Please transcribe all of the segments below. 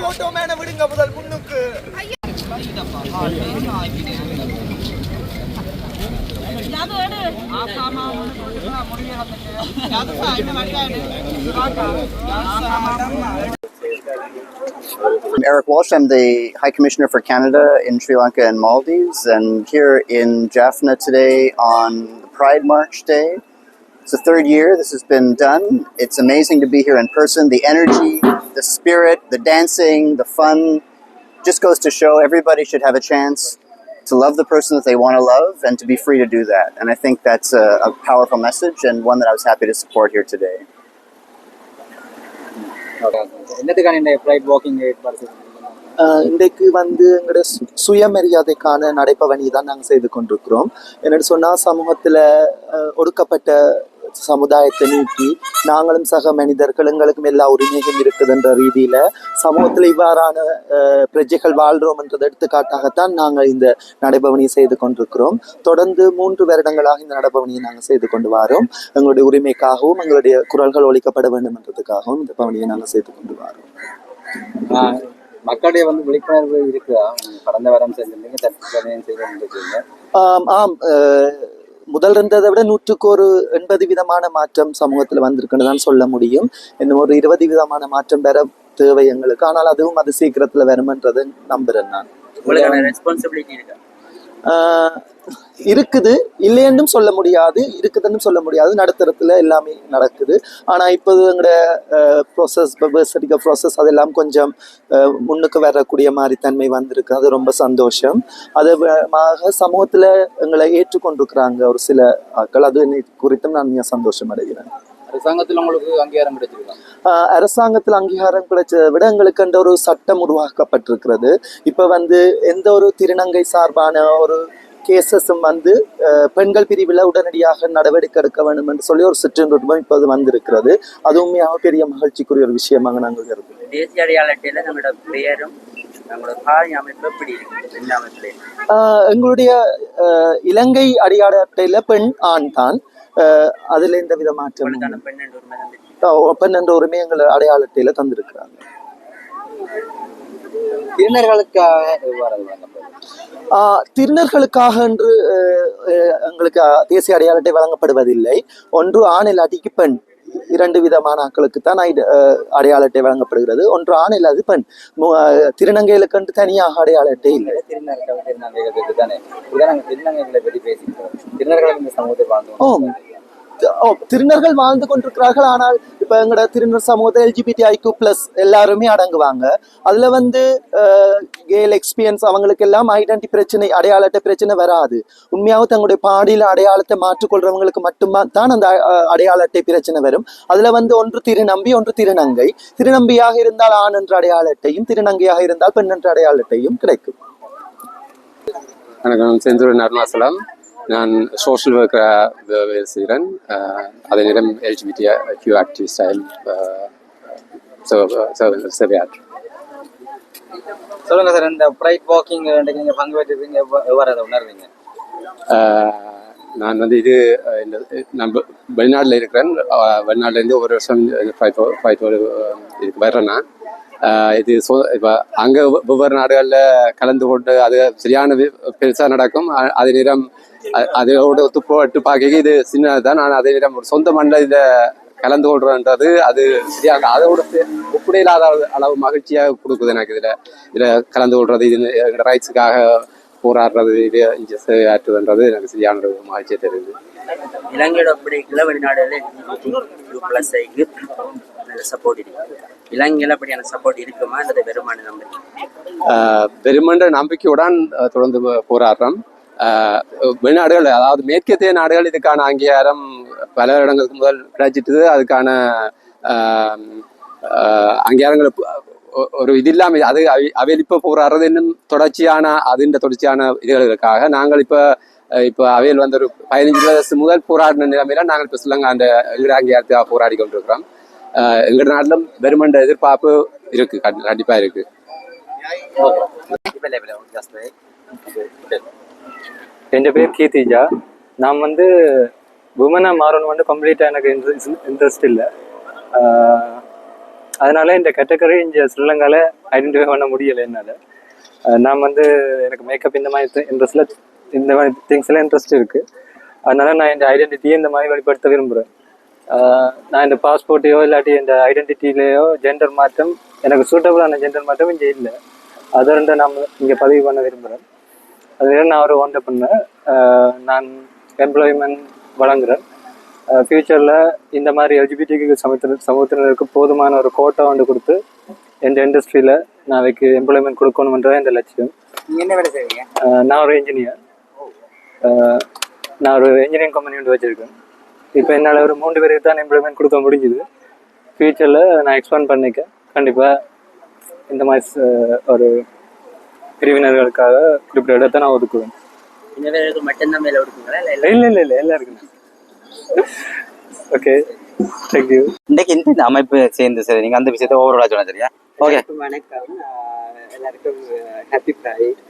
Photo மேன விடுங்க முதல் முன்னுக்கு. I'm Eric Walsh. I'm the High Commissioner for Canada in Sri Lanka and Maldives, and here in Jaffna today on the Pride March Day. It's the third year this has been done. It's amazing to be here in person. The energy, the spirit, the dancing, the fun just goes to show everybody should have a chance to love the person that they want to love and to be free to do that. And I think that's a powerful message and one that I was happy to support here today. இன்றைக்கு எங்களோட சுயமரியாதைக்கான நடைபவனி தான் நாங்கள் செய்து கொண்டிருக்கிறோம். என்னென்னு சொன்னால் சமூகத்தில் ஒடுக்கப்பட்ட சமுதாயத்தை நீக்கி நாங்களும் சக மனிதர்கள் எங்களுக்கும் எல்லா உரிமையும் இருக்குதுன்ற ரீதியில் சமூகத்தில் இவ்வாறான பிரஜைகள் வாழ்கிறோம்ன்றது எடுத்துக்காட்டாகத்தான் நாங்கள் இந்த நடைபவனியை செய்து கொண்டிருக்கிறோம். தொடர்ந்து 3 வருடங்களாக இந்த நடைபவனியை நாங்கள் செய்து கொண்டு வரோம். எங்களுடைய உரிமைக்காகவும் எங்களுடைய குரல்கள் ஒழிக்கப்பட வேண்டும் என்றதுக்காகவும் இந்த பவனியை நாங்கள் செய்து கொண்டு வரோம். மக்களுடைய விழிப்புணர்வு இருக்குதா? கடந்த வாரம் செஞ்சிருந்தீங்க, தற்சமயம் செய்திருக்கீங்க. ஆம், முதல் இருந்ததை விட 180 விதமான மாற்றம் சமூகத்தில் வந்திருக்குன்னு தான் சொல்ல முடியும். இன்னும் ஒரு 20 விதமான மாற்றம் பெற தேவை எங்களுக்கு. ஆனால் அதுவும் அது சீக்கிரத்தில் வரும்ன்றதை நம்புறேன் நான். ரெஸ்பான்சிபிலிட்டி இருக்கா? இருக்குது, இல்லையென்றும் சொல்ல முடியாது, இருக்குதுன்னு சொல்ல முடியாது. நடுத்தரத்தில் எல்லாமே நடக்குது. ஆனால் இப்போது எங்களோட ப்ராசஸ், சர்டிஃபிகேட் ப்ராசஸ் அதெல்லாம் கொஞ்சம் முன்னுக்கு வரக்கூடிய மாதிரி தன்மை வந்திருக்கு. அது ரொம்ப சந்தோஷம். அது சமூகத்தில் எங்களை ஏற்றுக்கொண்டிருக்கிறாங்க ஒரு சில ஆட்கள். அது குறித்தும் நான் மிக சந்தோஷம் அடைகிறேன். அரசாங்கத்தில் உங்களுக்கு அங்கீகாரம் கிடைச்சிருக்கா? அரசாங்கத்தில் அங்கீகாரம் கிடைச்சதை விட எங்களுக்கு என்ற ஒரு சட்டம் உருவாக்கப்பட்டிருக்கிறது. இப்போ எந்த ஒரு திருநங்கை சார்பான ஒரு கேசஸும் பெண்கள் பிரிவில் உடனடியாக நடவடிக்கை எடுக்க வேண்டும் என்று சொல்லி ஒரு சிற்றின்பம் இப்போது வந்திருக்கிறது. அது உண்மையாக பெரிய மகிழ்ச்சிக்குரிய ஒரு விஷயமாக நாங்கள் கருதுகிறோம். தேசிய அடையாள அட்டையில நம்மளோட பெயரும் நம்மளோட பாதி அமைப்பு எப்படி இருக்கு? எங்களுடைய இலங்கை அடையாள அட்டையில பெண் ஆண் தான். அதுல எந்த வித மாற்றம் பெண் என்ற உரிமை எங்கள் அடையாள அட்டையில தந்திருக்கிறாங்க. திருநர்களுக்காக என்று எங்களுக்கு தேசிய அடையாள அட்டை வழங்கப்படுவதில்லை. ஒன்று ஆண் இல்லாட்டிக்கு பெண், 2 விதமான ஆட்களுக்கு தான் அடையாள அட்டை வழங்கப்படுகிறது. ஒன்று ஆண் இல்லாது பெண். திருநங்கைகளுக்கு என்று தனியாக அடையாள அட்டை இல்லை. திருநர்கள் வாழ்ந்து கொண்டிருக்கிறார்கள். ஆனால் இப்ப எங்களோட திருநர் சமூகத்தை LGBTIQ+ எல்லாருமே அடங்குவாங்க. அதுல கேல் எக்ஸ்பீரியன்ஸ் அவங்களுக்கு எல்லாம் ஐடென்டி பிரச்சனை, அடையாள அட்டை பிரச்சனை வராது. உண்மையாக தங்களுடைய பாடியில அடையாளத்தை மாற்றிக்கொள்றவங்களுக்கு மட்டும்தான் தான் அந்த அடையாள அட்டை பிரச்சனை வரும். அதுல ஒன்று திருநம்பி, ஒன்று திருநங்கை. திருநம்பியாக இருந்தால் ஆண் என்ற அடையாள அட்டையும், திருநங்கையாக இருந்தால் பெண் என்ற அடையாள அட்டையும் கிடைக்கும். வணக்கம், செந்தூர் அருணாசலம். நான் சோஷியல் ஒர்க்கராக வேலை செய்கிறேன். அதே நேரம் LGBTQ ஆக்டிவிஸ்டாக சேவையாற்றேன். சொல்லுங்க சார், இந்த ப்ரைட் வாக்கிங் நீங்கள் பங்கு பெற்றிருக்கீங்க, எவ்வாறு அதை உணர்றீங்க? நான் இது நம்ம வெளிநாட்டில் இருக்கிறேன். வெளிநாட்டிலேருந்து ஒரு வருஷம் இதுக்கு வர்றேன்னா இது இப்போ அங்கே ஒவ்வொரு நாடுகளில் கலந்து கொண்டு அது சரியான பெருசாக நடக்கும். அதே நேரம் அதோட ஒத்து பார்க்க இது சின்னது தான். நான் அதே நேரம் ஒரு சொந்த மண்ணில் இதை கலந்து கொள்றதுன்றது அது சரியாக அதோட ஒப்படை இல்லாத அளவு மகிழ்ச்சியாக கொடுக்குது எனக்கு. இதில் கலந்து கொள்றது, இது எங்களோட ரைட்ஸுக்காக போராடுறது, இது ஆற்றுதுன்றது எனக்கு சரியான ஒரு மகிழ்ச்சியை தெரியுது. இலங்கையோட அப்படி வெளிநாடுகளில் சப்போர்ட் இருக்கு. இலங்கையில் அப்படியான சப்போர்ட் இருக்குமா அல்லது வெறுமன்ற நம்பிக்கையுடன் தொடர்ந்து போராடுறோம். வெளிநாடுகள், அதாவது மேற்கத்திய நாடுகள் இதுக்கான அங்கீகாரம் பல இடங்களுக்கு முதல் கிடைச்சிட்டு அதுக்கான அங்கீகாரங்கள் ஒரு இது இல்லாமல் அது அவையில் இப்போ போராடுறது இன்னும் தொடர்ச்சியான இதுகளுக்காக நாங்கள் இப்போ அவையில் ஒரு 15 வருஷம் முதல் போராடின நிலைமையில நாங்கள் இப்போ சொல்லுங்க அந்த எங்கட அங்கீகாரத்துக்காக போராடி கொண்டிருக்கிறோம். எங்கட நாட்டிலும் வெறுமன்ற எதிர்பார்ப்பு இருக்கு, கண்டிப்பா இருக்கு. என் பேர் கீர்த்திஜா. நான் உமனாக மாறணும் கம்ப்ளீட்டாக எனக்கு இன்ட்ரெஸ்ட் இல்லை. அதனால இந்த கேட்டகரி இங்கே ஸ்ரீலங்காவில் ஐடென்டிஃபை பண்ண முடியலை என்னால். நான் எனக்கு மேக்கப் இந்த மாதிரி இன்ட்ரெஸ்டில் இந்த மாதிரி திங்ஸ்லாம் இன்ட்ரெஸ்ட் இருக்குது. அதனால நான் இந்த ஐடென்டிட்டியை இந்த மாதிரி வெளிப்படுத்த விரும்புகிறேன். நான் இந்த பாஸ்போர்ட்டையோ இல்லாட்டி இந்த ஐடென்டிட்டிலேயோ ஜெண்டர் மாற்றம் எனக்கு சூட்டபுளான ஜெண்டர் மாற்றம் இங்கே இல்லை. அதை நான் இங்கே பதிவு பண்ண விரும்புகிறேன். அதுவே நான் ஒரு ஒன்றை பண்ணேன். நான் எம்ப்ளாய்மெண்ட் வழங்குறேன். ஃப்யூச்சரில் இந்த மாதிரி எல்ஜிபிடிக்கு சமூகத்தினருக்கு போதுமான ஒரு கோட்டை கொடுத்து இந்த இண்டஸ்ட்ரியில் நான் அதுக்கு எம்ப்ளாய்மெண்ட் கொடுக்கணுன்றதான் இந்த லட்சியம். நீங்கள் என்ன வேலை செய்வீங்க? நான் ஒரு இன்ஜினியர். நான் ஒரு இன்ஜினியரிங் கம்பெனி வச்சுருக்கேன். இப்போ என்னால் ஒரு 3 பேருக்கு தான் எம்ப்ளாய்மெண்ட் கொடுக்க முடிஞ்சுது. ஃப்யூச்சரில் நான் எக்ஸ்பேண்ட் பண்ணிக்க கண்டிப்பாக இந்த மாதிரி ஒரு பிரிவினர்களுக்காக குறிப்பிட்ட இடத்தை நான் ஒதுக்குவேன். இந்த வேலைக்கு மட்டும்தான் மேலே கொடுக்குங்களா? இல்லை எல்லாருக்குண்ணா. Okay, thank you. இன்றைக்கு இந்த அமைப்பு சேர்ந்து சரி நீங்கள் அந்த விஷயத்தை ஓவரோட சொன்ன சரியா? ஓகே, வணக்கம். எல்லாருக்கும் ஹாப்பி ஃப்ரைட்.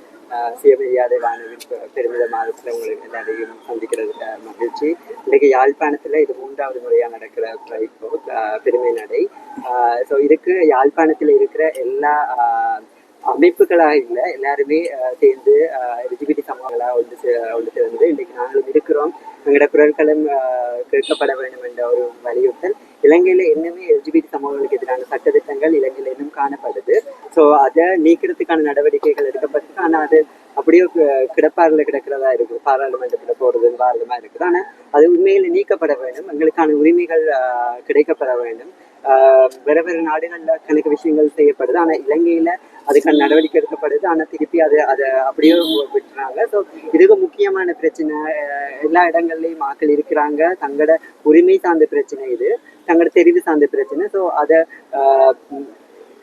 சுயமரியாதை வானவின் பெருமித மாதத்தில் உங்களுக்கு எல்லாரையும் சந்திக்கிறது மகிழ்ச்சி. இன்றைக்கு யாழ்ப்பாணத்தில் இது 3வது முறையாக நடக்கிற ஃப்ரைட் பெருமை நடை. ஸோ இதுக்கு யாழ்ப்பாணத்தில் இருக்கிற எல்லா அமைப்புகளாக இல்லை, எல்லாருமே சேர்ந்து எல்ஜிபிடி சமூகங்களாக ஒன்று சேர்ந்து இன்றைக்கு நாங்களும் இருக்கிறோம். எங்களோட குரல்களும் கேட்கப்பட வேண்டும் என்ற ஒரு வலியுறுத்தல். இலங்கையில் இன்னுமே எல்ஜிபிடி சமூகங்களுக்கு எதிரான சட்டத்திட்டங்கள் இலங்கையில் இன்னும் காணப்படுது. ஸோ அதை நீக்கிறதுக்கான நடவடிக்கைகள் எடுக்கப்பட்டு, ஆனால் அது அப்படியே கிடப்பாரில் கிடக்கிறதா இருக்குது. பாராளுமன்றத்தில் போகிறது பாரதமாக இருக்குது. ஆனால் அது உண்மையில் நீக்கப்பட வேண்டும். எங்களுக்கான உரிமைகள் கிடைக்கப்பட வேண்டும். வேறு நாடுகளில் கணக்கு விஷயங்கள் செய்யப்படுது, ஆனால் இலங்கையில் அதுக்கான நடவடிக்கை எடுக்கப்படுது. ஆனால் திருப்பி அதை அப்படியே விட்டுறாங்க. ஸோ இதுக்கு முக்கியமான பிரச்சனை. எல்லா இடங்கள்லையும் மக்கள் இருக்கிறாங்க. தங்களோட உரிமை சார்ந்த பிரச்சனை, இது தங்களோட தெரிவு சார்ந்த பிரச்சனை. ஸோ அதை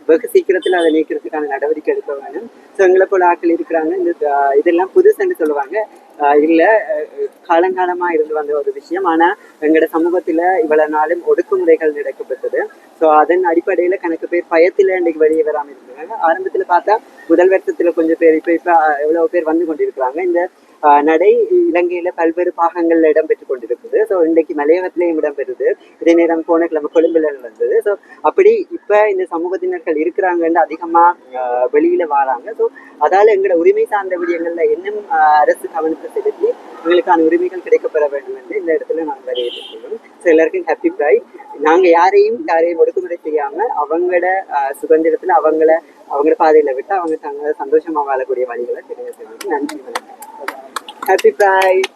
வெகு சீக்கிரத்தில் அதை நீக்கிறதுக்கான நடவடிக்கை எடுக்க வேண்டும். ஸோ எங்களை போல ஆட்கள் இருக்கிறாங்க. இதெல்லாம் புதுசுன்னு சொல்லுவாங்க. இல்லை, காலங்காலமாக இருந்து வந்த ஒரு விஷயம். ஆனால் எங்களோட சமூகத்தில் இவ்வளவு நாளும் ஒடுக்குமுறைகள் நடக்கப்பட்டது. ஸோ அதன் அடிப்படையில் கணக்கு பேர் பயத்தில் இன்றைக்கு வெளியே வராமல் இருக்கிறாங்க. ஆரம்பத்தில் பார்த்தா முதல் வருஷத்தில் கொஞ்சம் பேர், இப்போ எவ்வளோ பேர் வந்து கொண்டிருக்கிறாங்க. இந்த நடை இலங்கையில் பல்வேறு பாகங்களில் இடம்பெற்று கொண்டிருக்குது. ஸோ இன்றைக்கு மலையகத்திலையும் இடம்பெறுது. இதே நேரம் போன கிழமை கொழும்புல நடந்தது. ஸோ அப்படி இப்போ இந்த சமூகத்தினர்கள் இருக்கிறாங்கன்னு அதிகமாக வெளியில் வராங்க. ஸோ அதால் எங்களோட உரிமை சார்ந்த விடயங்களில் இன்னும் அரசு கவனத்தை செலுத்தி எங்களுக்கான உரிமைகள் கிடைக்கப்பெற வேண்டும் என்று இந்த இடத்துல நாங்கள் வலியுறுத்திக்கிறோம். ஸோ எல்லாருக்கும் ஹாப்பி ஃப்ரைட். நாங்கள் யாரையும் ஒடுக்குமுறை செய்யாமல் அவங்களோட சுதந்திரத்தில் அவங்களோட பாதையில் விட்டு அவங்க தங்களை சந்தோஷமாக வாழக்கூடிய வழிகளை தெரிவித்து நன்றி. Happy Pride!